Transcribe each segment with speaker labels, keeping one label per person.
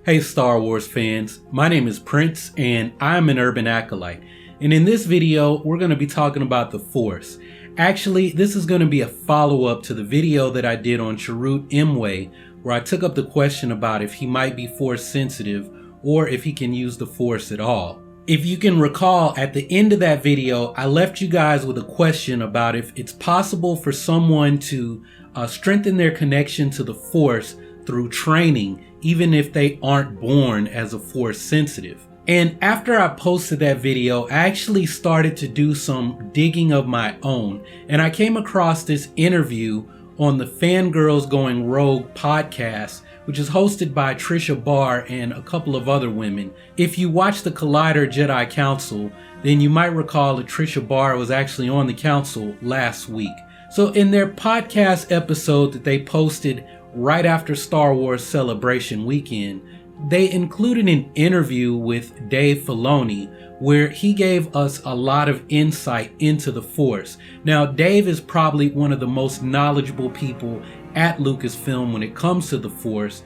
Speaker 1: Hey Star Wars fans, my name is Prince and I'm an urban acolyte. And in this video, we're going to be talking about the Force. Actually, this is going to be a follow-up to the video that I did on Chirrut Imwe, where I took up the question about if he might be Force sensitive or if he can use the Force at all. If you can recall, at the end of that video, I left you guys with a question about if it's possible for someone to strengthen their connection to the Force through training, even if they aren't born as a Force sensitive. And after I posted that video, I actually started to do some digging of my own, and I came across this interview on the Fangirls Going Rogue podcast, which is hosted by Trisha Barr and a couple of other women. If you watch the Collider Jedi Council, then you might recall that Trisha Barr was actually on the council last week. So in their podcast episode that they posted right after Star Wars Celebration weekend, they included an interview with Dave Filoni where he gave us a lot of insight into the Force. Now, Dave is probably one of the most knowledgeable people at Lucasfilm when it comes to the Force,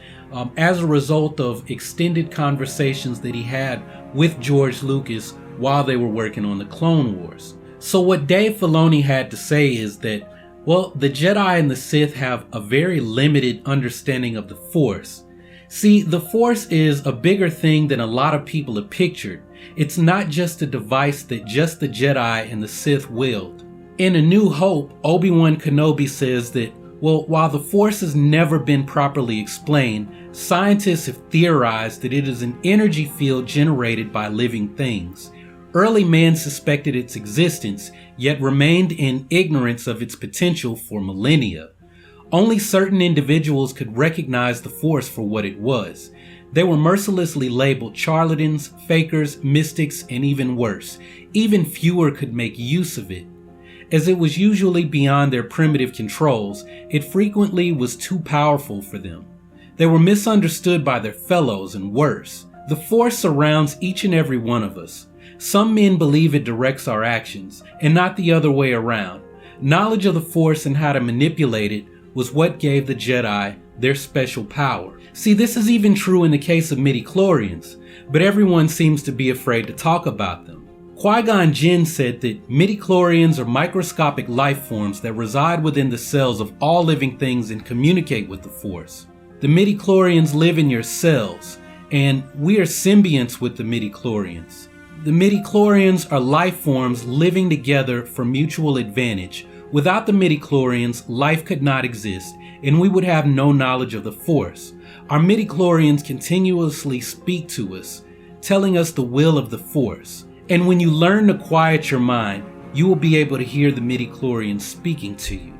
Speaker 1: as a result of extended conversations that he had with George Lucas while they were working on the Clone Wars. So what Dave Filoni had to say is that, well, the Jedi and the Sith have a very limited understanding of the Force. See, the Force is a bigger thing than a lot of people have pictured. It's not just a device that just the Jedi and the Sith wield. In A New Hope, Obi-Wan Kenobi says that, well, while the Force has never been properly explained, scientists have theorized that it is an energy field generated by living things. Early man suspected its existence, yet remained in ignorance of its potential for millennia. Only certain individuals could recognize the Force for what it was. They were mercilessly labeled charlatans, fakers, mystics, and even worse. Even fewer could make use of it. As it was usually beyond their primitive controls, it frequently was too powerful for them. They were misunderstood by their fellows, and worse. The Force surrounds each and every one of us. Some men believe it directs our actions, and not the other way around. Knowledge of the Force and how to manipulate it was what gave the Jedi their special power. See, this is even true in the case of midi-chlorians, but everyone seems to be afraid to talk about them. Qui-Gon Jinn said that midi-chlorians are microscopic life forms that reside within the cells of all living things and communicate with the Force. The midi-chlorians live in your cells, and we are symbionts with the midi-chlorians. The midi-chlorians are life forms living together for mutual advantage. Without the midi-chlorians, life could not exist, and we would have no knowledge of the Force. Our midi-chlorians continuously speak to us, telling us the will of the Force. And when you learn to quiet your mind, you will be able to hear the midi-chlorians speaking to you.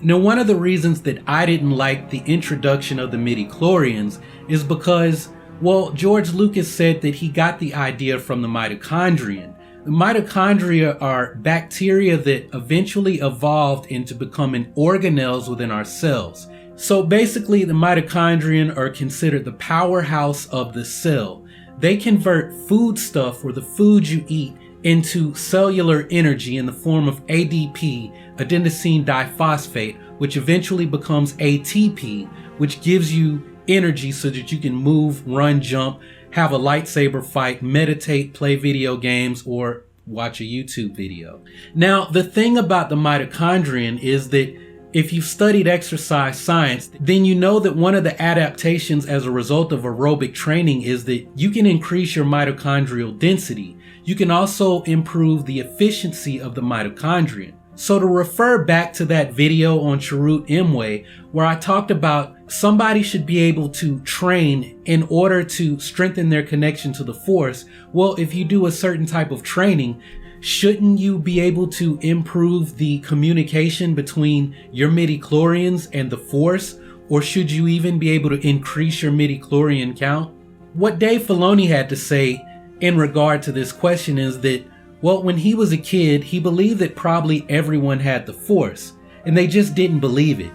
Speaker 1: Now, one of the reasons that I didn't like the introduction of the midi-chlorians is because, well, George Lucas said that he got the idea from the mitochondrion. The mitochondria are bacteria that eventually evolved into becoming organelles within our cells. So basically, the mitochondrion are considered the powerhouse of the cell. They convert foodstuff, or the food you eat, into cellular energy in the form of ADP, adenosine diphosphate, which eventually becomes ATP, which gives you energy so that you can move, run, jump, have a lightsaber fight, meditate, play video games, or watch a YouTube video. Now, the thing about the mitochondrion is that if you've studied exercise science, then you know that one of the adaptations as a result of aerobic training is that you can increase your mitochondrial density. You can also improve the efficiency of the mitochondrion. So to refer back to that video on Chirrut Imwe, where I talked about somebody should be able to train in order to strengthen their connection to the Force, well, if you do a certain type of training, shouldn't you be able to improve the communication between your midi-chlorians and the Force? Or should you even be able to increase your midi-chlorian count? What Dave Filoni had to say in regard to this question is that, well, when he was a kid, he believed that probably everyone had the Force, and they just didn't believe it.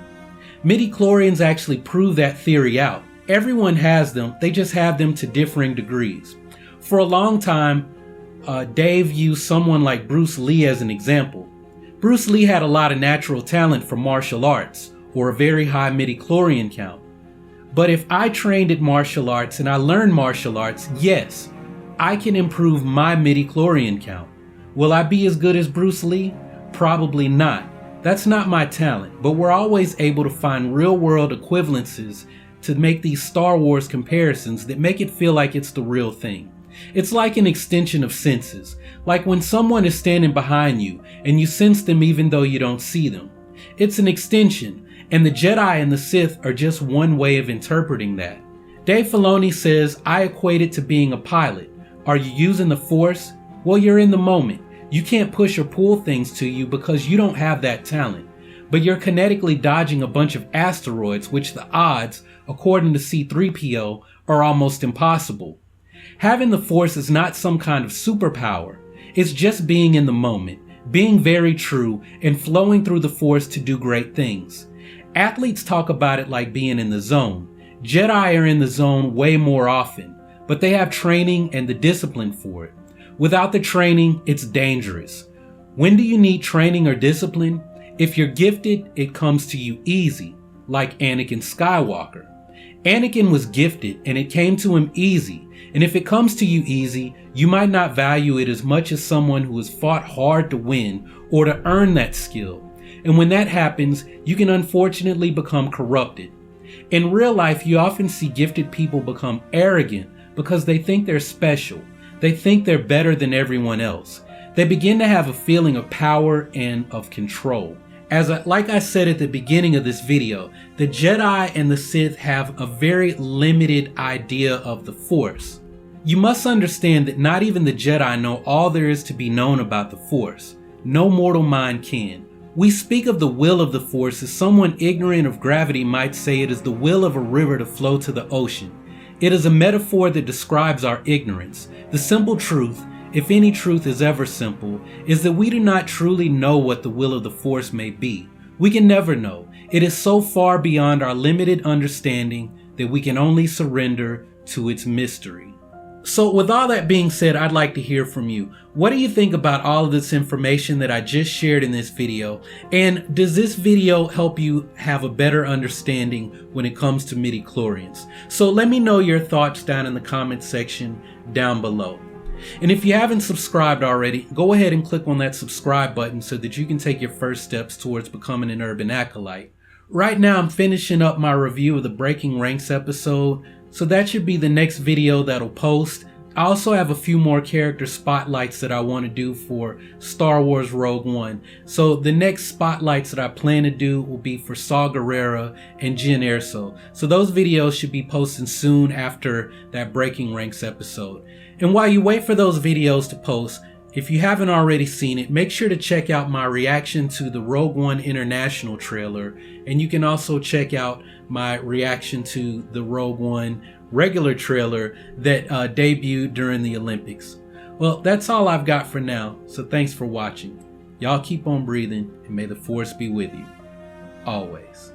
Speaker 1: Midi-chlorians actually prove that theory out. Everyone has them, they just have them to differing degrees. For a long time, Dave used someone like Bruce Lee as an example. Bruce Lee had a lot of natural talent for martial arts, or a very high midi-chlorian count. But if I trained at martial arts and I learned martial arts, yes, I can improve my midi-chlorian count. Will I be as good as Bruce Lee? Probably not. That's not my talent, but we're always able to find real-world equivalences to make these Star Wars comparisons that make it feel like it's the real thing. It's like an extension of senses, like when someone is standing behind you and you sense them even though you don't see them. It's an extension, and the Jedi and the Sith are just one way of interpreting that. Dave Filoni says, I equate it to being a pilot. Are you using the Force? Well, you're in the moment. You can't push or pull things to you because you don't have that talent. But you're kinetically dodging a bunch of asteroids, which the odds, according to C-3PO, are almost impossible. Having the Force is not some kind of superpower. It's just being in the moment, being very true, and flowing through the Force to do great things. Athletes talk about it like being in the zone. Jedi are in the zone way more often, but they have training and the discipline for it. Without the training, it's dangerous. When do you need training or discipline? If you're gifted, it comes to you easy, like Anakin Skywalker. Anakin was gifted and it came to him easy, and if it comes to you easy, you might not value it as much as someone who has fought hard to win or to earn that skill. And when that happens, you can unfortunately become corrupted. In real life, you often see gifted people become arrogant because they think they're special. They think they're better than everyone else. They begin to have a feeling of power and of control. Like I said at the beginning of this video, the Jedi and the Sith have a very limited idea of the Force. You must understand that not even the Jedi know all there is to be known about the Force. No mortal mind can. We speak of the will of the Force as someone ignorant of gravity might say it is the will of a river to flow to the ocean. It is a metaphor that describes our ignorance. The simple truth, if any truth is ever simple, is that we do not truly know what the will of the Force may be. We can never know. It is so far beyond our limited understanding that we can only surrender to its mystery. So with all that being said, I'd like to hear from you. What do you think about all of this information that I just shared in this video? And does this video help you have a better understanding when it comes to midi-chlorians? So let me know your thoughts down in the comment section down below. And if you haven't subscribed already, go ahead and click on that subscribe button so that you can take your first steps towards becoming an urban acolyte. Right now I'm finishing up my review of the Breaking Ranks episode, so that should be the next video that'll post. I also have a few more character spotlights that I want to do for Star Wars Rogue One. So the next spotlights that I plan to do will be for Saw Gerrera and Jyn Erso. So those videos should be posting soon after that Breaking Ranks episode. And while you wait for those videos to post, if you haven't already seen it, make sure to check out my reaction to the Rogue One International trailer, and you can also check out my reaction to the Rogue One regular trailer that debuted during the Olympics. Well, that's all I've got for now, so thanks for watching. Y'all keep on breathing, and may the Force be with you, always.